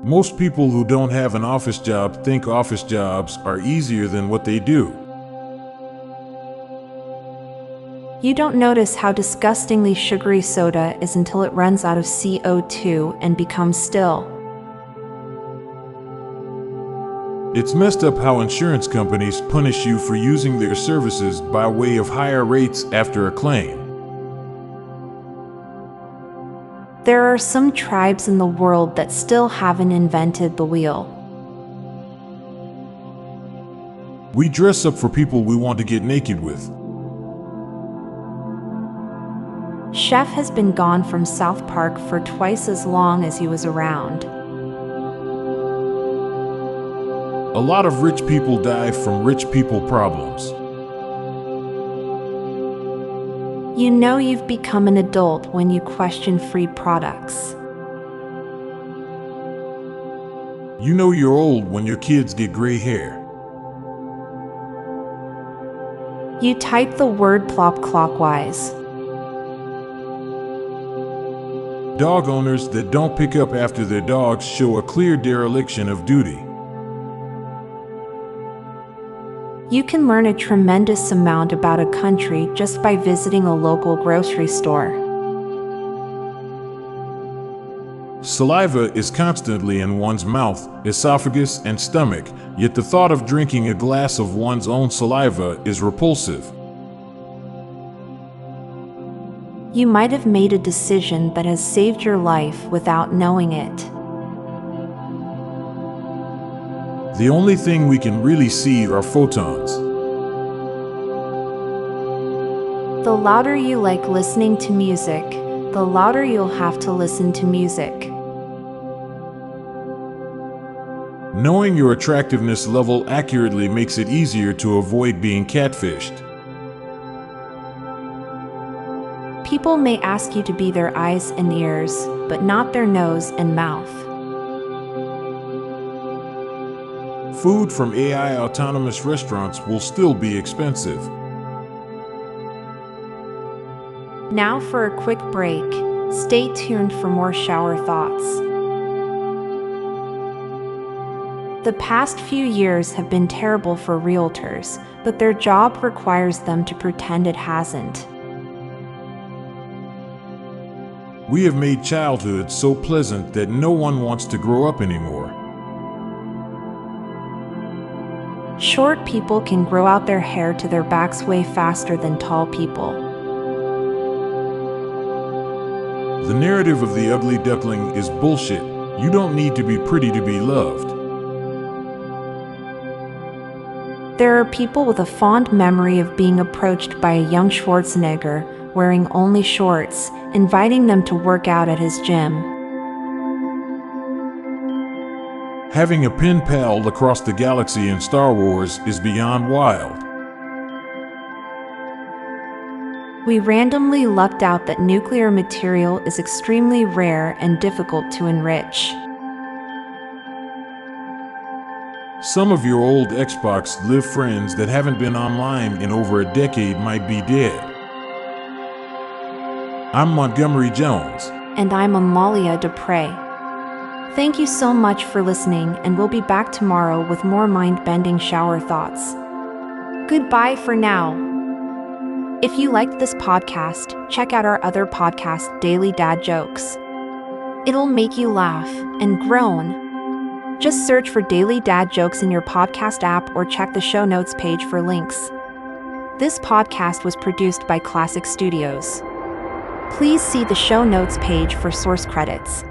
Most people who don't have an office job think office jobs are easier than what they do. You don't notice how disgustingly sugary soda is until it runs out of CO2 and becomes still. It's messed up how insurance companies punish you for using their services by way of higher rates after a claim. There are some tribes in the world that still haven't invented the wheel. We dress up for people we want to get naked with. Chef has been gone from South Park for twice as long as he was around. A lot of rich people die from rich people problems. You know you've become an adult when you question free products. You know you're old when your kids get gray hair. You type the word plop clockwise. Dog owners that don't pick up after their dogs show a clear dereliction of duty. You can learn a tremendous amount about a country just by visiting a local grocery store. Saliva is constantly in one's mouth, esophagus, and stomach, yet the thought of drinking a glass of one's own saliva is repulsive. You might have made a decision that has saved your life without knowing it. The only thing we can really see are photons. The louder you like listening to music, the louder you'll have to listen to music. Knowing your attractiveness level accurately makes it easier to avoid being catfished. People may ask you to be their eyes and ears, but not their nose and mouth. Food from AI autonomous restaurants will still be expensive. Now for a quick break. Stay tuned for more shower thoughts. The past few years have been terrible for realtors, but their job requires them to pretend it hasn't. We have made childhood so pleasant that no one wants to grow up anymore. Short people can grow out their hair to their backs way faster than tall people. The narrative of the ugly duckling is bullshit. You don't need to be pretty to be loved. There are people with a fond memory of being approached by a young Schwarzenegger wearing only shorts, inviting them to work out at his gym. Having a pen pal across the galaxy in Star Wars is beyond wild. We randomly lucked out that nuclear material is extremely rare and difficult to enrich. Some of your old Xbox Live friends that haven't been online in over a decade might be dead. I'm Montgomery Jones. And I'm Amalia Dupre. Thank you so much for listening, and we'll be back tomorrow with more mind-bending shower thoughts. Goodbye for now. If you liked this podcast, check out our other podcast, Daily Dad Jokes. It'll make you laugh and groan. Just search for Daily Dad Jokes in your podcast app or check the show notes page for links. This podcast was produced by Klassic Studios. Please see the show notes page for source credits.